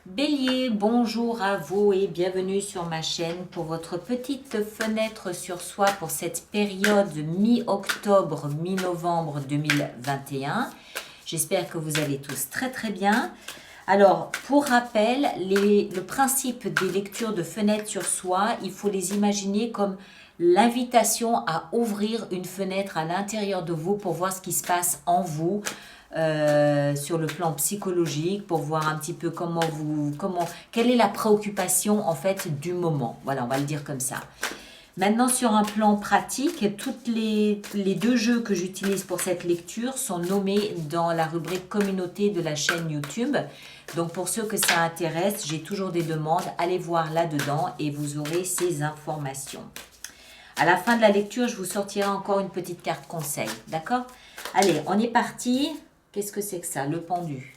Bélier, bonjour à vous et bienvenue sur ma chaîne pour votre petite fenêtre sur soi pour cette période mi-octobre, mi-novembre 2021. J'espère que vous allez tous très très bien. Alors, pour rappel, le principe des lectures de fenêtres sur soi, il faut les imaginer comme l'invitation à ouvrir une fenêtre à l'intérieur de vous pour voir ce qui se passe en vous, sur le plan psychologique, pour voir un petit peu quelle est la préoccupation en fait du moment. Voilà, on va le dire comme ça. Maintenant, sur un plan pratique, toutes les deux jeux que j'utilise pour cette lecture sont nommés dans la rubrique communauté de la chaîne YouTube. Donc, pour ceux que ça intéresse, j'ai toujours des demandes. Allez voir là-dedans et vous aurez ces informations. À la fin de la lecture, je vous sortirai encore une petite carte conseil. D'accord? Allez, on est parti. Qu'est-ce que c'est que ça? Le pendu.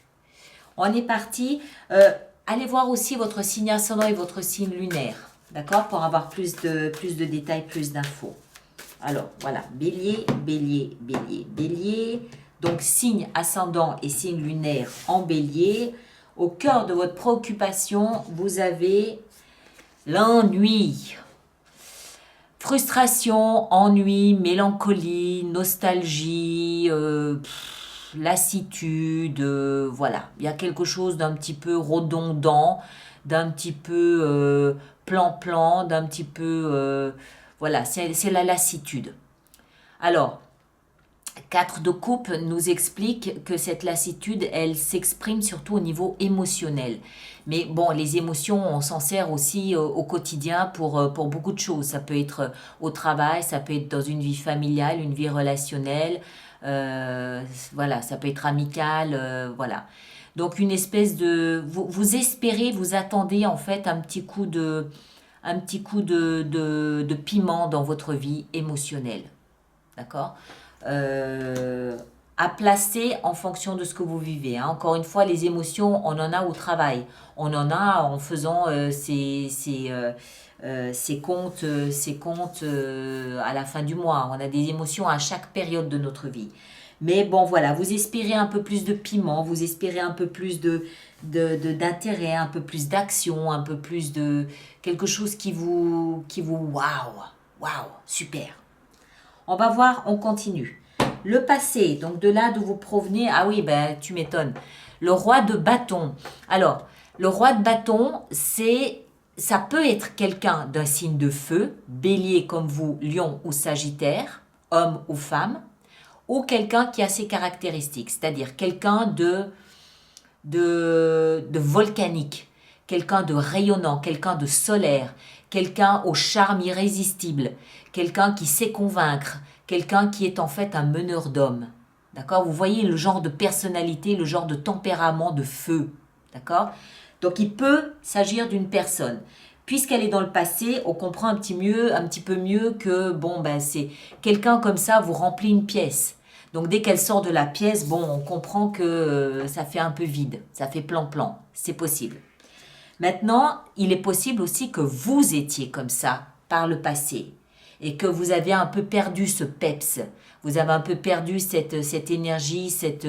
On est parti. Allez voir aussi votre signe ascendant et votre signe lunaire. D'accord? Pour avoir plus de détails, plus d'infos. Alors, voilà. Bélier, bélier, bélier, bélier. Donc, signe ascendant et signe lunaire en bélier. Au cœur de votre préoccupation, vous avez l'ennui. Frustration, ennui, mélancolie, nostalgie, lassitude, voilà. Il y a quelque chose d'un petit peu redondant, d'un petit peu plan-plan, d'un petit peu... voilà, c'est la lassitude. Alors, 4 de coupe nous explique que cette lassitude, elle s'exprime surtout au niveau émotionnel. Mais bon, les émotions, on s'en sert aussi au quotidien pour beaucoup de choses. Ça peut être au travail, ça peut être dans une vie familiale, une vie relationnelle. Voilà, ça peut être amical, voilà. Donc une espèce de... Vous espérez, vous attendez en fait un petit coup de piment dans votre vie émotionnelle. D'accord? euh, à placer en fonction de ce que vous vivez. Hein. Encore une fois, les émotions, on en a au travail. On en a en faisant ces comptes à la fin du mois. On a des émotions à chaque période de notre vie. Mais bon, voilà, vous espérez un peu plus de piment, vous espérez un peu plus d'intérêt, un peu plus d'action, un peu plus de quelque chose waouh, waouh, super. On va voir, on continue. Le passé, donc de là d'où vous provenez, ah oui, ben tu m'étonnes. Le roi de bâton. Alors, le roi de bâton, ça peut être quelqu'un d'un signe de feu, bélier comme vous, lion ou sagittaire, homme ou femme, ou quelqu'un qui a ses caractéristiques, c'est-à-dire quelqu'un de volcanique, quelqu'un de rayonnant, quelqu'un de solaire, quelqu'un au charme irrésistible, quelqu'un qui sait convaincre, quelqu'un qui est en fait un meneur d'hommes. D'accord? Vous voyez le genre de personnalité, le genre de tempérament de feu. D'accord? Donc il peut s'agir d'une personne. Puisqu'elle est dans le passé, on comprend un petit peu mieux que bon ben c'est quelqu'un comme ça vous remplit une pièce. Donc dès qu'elle sort de la pièce, bon, on comprend que ça fait un peu vide, ça fait plan-plan, c'est possible. Maintenant, il est possible aussi que vous étiez comme ça par le passé et que vous avez un peu perdu ce peps, vous avez un peu perdu cette énergie, cette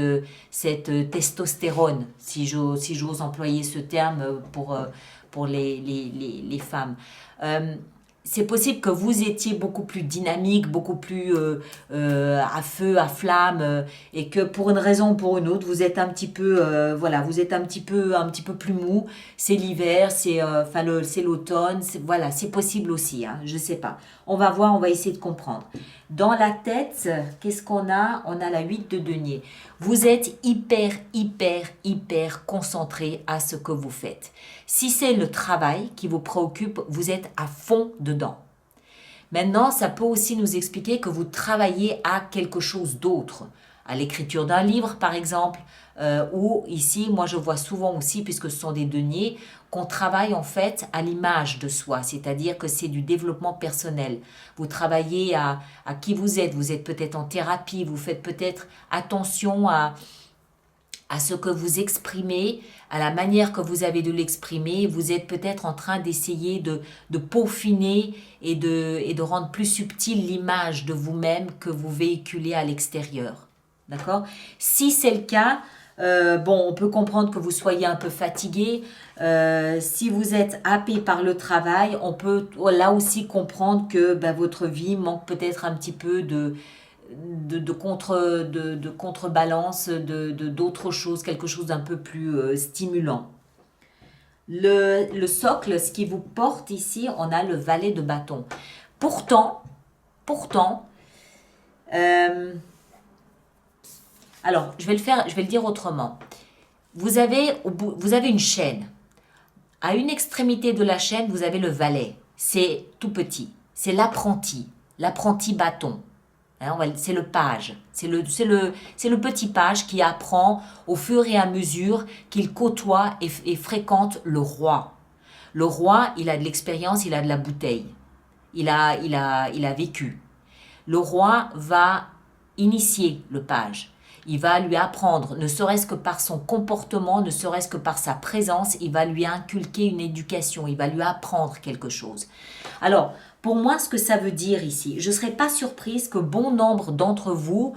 testostérone, si j'ose employer ce terme pour les femmes. Euh, c'est possible que vous étiez beaucoup plus dynamique, beaucoup plus à feu, à flamme, et que pour une raison ou pour une autre, vous êtes un petit peu, voilà, vous êtes un petit peu plus mou. C'est l'hiver, c'est l'automne, voilà, c'est possible aussi, hein, je sais pas. On va voir, on va essayer de comprendre. Dans la tête, qu'est-ce qu'on a? On a la 8 de denier. Vous êtes hyper concentré à ce que vous faites. Si c'est le travail qui vous préoccupe, vous êtes à fond dedans. Maintenant, ça peut aussi nous expliquer que vous travaillez à quelque chose d'autre, à l'écriture d'un livre par exemple, ou ici, moi je vois souvent aussi, puisque ce sont des deniers, qu'on travaille en fait à l'image de soi, c'est-à-dire que c'est du développement personnel. Vous travaillez à qui vous êtes peut-être en thérapie, vous faites peut-être attention à ce que vous exprimez, à la manière que vous avez de l'exprimer. Vous êtes peut-être en train d'essayer de peaufiner et de rendre plus subtile l'image de vous-même que vous véhiculez à l'extérieur. D'accord? Si c'est le cas, Bon, on peut comprendre que vous soyez un peu fatigué. Si vous êtes happé par le travail, on peut là aussi comprendre que ben, votre vie manque peut-être un petit peu de contrebalance, d'autres choses, quelque chose d'un peu plus stimulant. Le socle, ce qui vous porte ici, on a le valet de bâton. Pourtant, euh, alors je vais le dire autrement. Vous avez une chaîne. À une extrémité de la chaîne, vous avez le valet. C'est tout petit. C'est l'apprenti bâton. Hein, c'est le page. C'est le petit page qui apprend au fur et à mesure qu'il côtoie et fréquente le roi. Le roi, il a de l'expérience, il a de la bouteille. Il a vécu. Le roi va initier le page. Il va lui apprendre, ne serait-ce que par son comportement, ne serait-ce que par sa présence, il va lui inculquer une éducation, il va lui apprendre quelque chose. Alors, pour moi, ce que ça veut dire ici, je ne serais pas surprise que bon nombre d'entre vous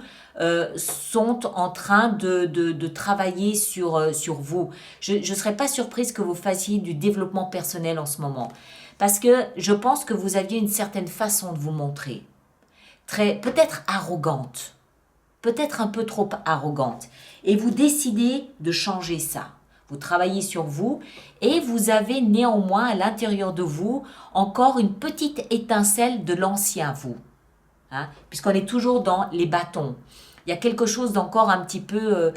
sont en train de travailler sur vous. Je ne serais pas surprise que vous fassiez du développement personnel en ce moment. Parce que je pense que vous aviez une certaine façon de vous montrer. Peut-être arrogante, peut-être un peu trop arrogante. Et vous décidez de changer ça. Vous travaillez sur vous et vous avez néanmoins à l'intérieur de vous encore une petite étincelle de l'ancien vous. Hein, puisqu'on est toujours dans les bâtons. Il y a quelque chose d'encore un petit peu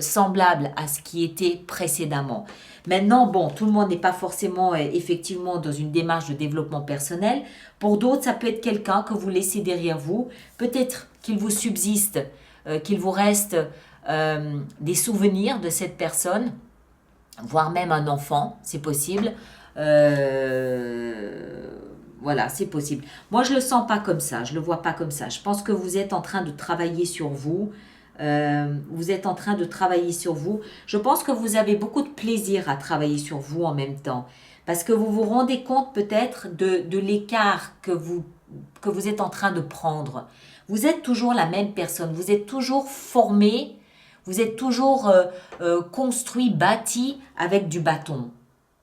semblable à ce qui était précédemment. Maintenant, bon, tout le monde n'est pas forcément effectivement dans une démarche de développement personnel. Pour d'autres, ça peut être quelqu'un que vous laissez derrière vous. Peut-être qu'il vous subsiste, qu'il vous reste des souvenirs de cette personne, voire même un enfant, c'est possible. Voilà, c'est possible. Moi, je ne le sens pas comme ça, je ne le vois pas comme ça. Je pense que vous êtes en train de travailler sur vous. Vous êtes en train de travailler sur vous. Je pense que vous avez beaucoup de plaisir à travailler sur vous en même temps. Parce que vous vous rendez compte peut-être de l'écart que vous êtes en train de prendre. Vous êtes toujours la même personne. Vous êtes toujours formé. Vous êtes toujours construit, bâti avec du bâton.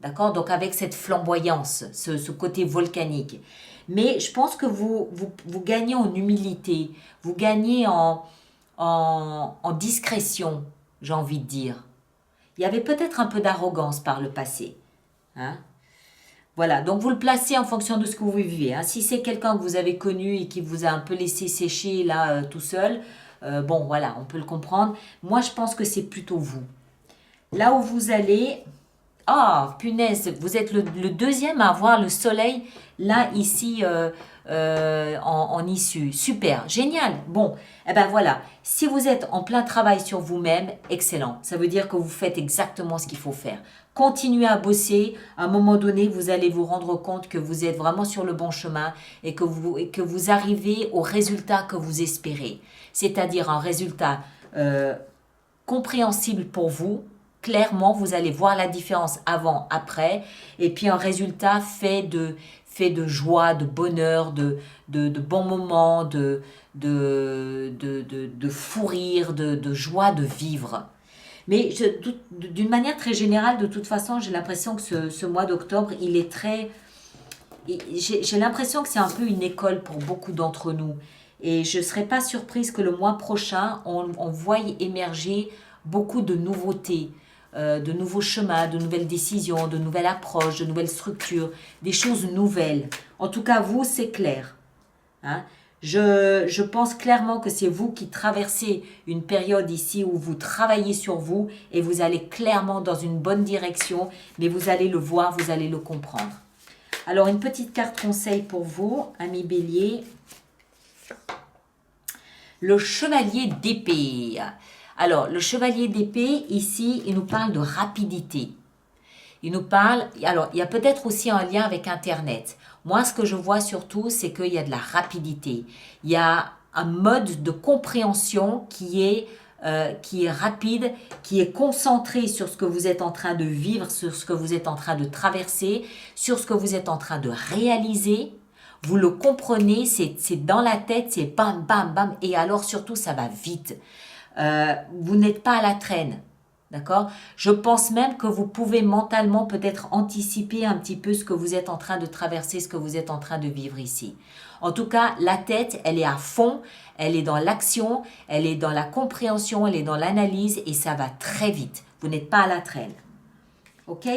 D'accord? Donc avec cette flamboyance, ce côté volcanique. Mais je pense que vous gagnez en humilité. Vous gagnez en discrétion, j'ai envie de dire. Il y avait peut-être un peu d'arrogance par le passé. Hein? Voilà, donc vous le placez en fonction de ce que vous vivez. Hein. Si c'est quelqu'un que vous avez connu et qui vous a un peu laissé sécher là tout seul, bon voilà, on peut le comprendre. Moi, je pense que c'est plutôt vous. Là où vous allez... Ah, punaise, vous êtes le deuxième à avoir le soleil là, ici, en issue. Super, génial. Bon, eh ben voilà, si vous êtes en plein travail sur vous-même, excellent. Ça veut dire que vous faites exactement ce qu'il faut faire. Continuez à bosser. À un moment donné, vous allez vous rendre compte que vous êtes vraiment sur le bon chemin et que vous arrivez au résultat que vous espérez. C'est-à-dire un résultat compréhensible pour vous. Clairement, vous allez voir la différence avant, après, et puis un résultat fait de joie, de bonheur, de bons moments, de fou rire, de joie de vivre. Mais d'une manière très générale, de toute façon, j'ai l'impression que ce mois d'octobre, il est très... J'ai l'impression que c'est un peu une école pour beaucoup d'entre nous. Et je ne serais pas surprise que le mois prochain, on voie émerger beaucoup de nouveautés, de nouveaux chemins, de nouvelles décisions, de nouvelles approches, de nouvelles structures, des choses nouvelles. En tout cas, vous, c'est clair. Hein? Je pense clairement que c'est vous qui traversez une période ici où vous travaillez sur vous et vous allez clairement dans une bonne direction, mais vous allez le voir, vous allez le comprendre. Alors, une petite carte conseil pour vous, amis bélier. Le chevalier d'épée. Alors, le chevalier d'épée, ici, il nous parle de rapidité. Il nous parle... Alors, il y a peut-être aussi un lien avec Internet. Moi, ce que je vois surtout, c'est qu'il y a de la rapidité. Il y a un mode de compréhension qui est rapide, qui est concentré sur ce que vous êtes en train de vivre, sur ce que vous êtes en train de traverser, sur ce que vous êtes en train de réaliser. Vous le comprenez, c'est dans la tête, c'est bam, bam, bam. Et alors, surtout, ça va vite. Vous n'êtes pas à la traîne. D'accord? Je pense même que vous pouvez mentalement peut-être anticiper un petit peu ce que vous êtes en train de traverser, ce que vous êtes en train de vivre ici. En tout cas, la tête, elle est à fond, elle est dans l'action, elle est dans la compréhension, elle est dans l'analyse et ça va très vite. Vous n'êtes pas à la traîne. Ok?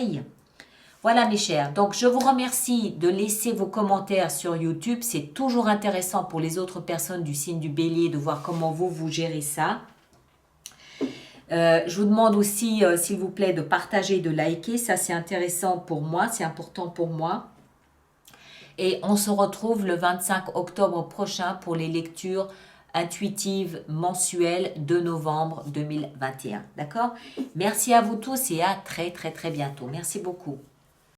Voilà mes chers, donc je vous remercie de laisser vos commentaires sur YouTube. C'est toujours intéressant pour les autres personnes du signe du Bélier de voir comment vous gérez ça. Je vous demande aussi, s'il vous plaît, de partager, de liker. Ça, c'est intéressant pour moi, c'est important pour moi. Et on se retrouve le 25 octobre prochain pour les lectures intuitives mensuelles de novembre 2021. D'accord? Merci à vous tous et à très très très bientôt. Merci beaucoup.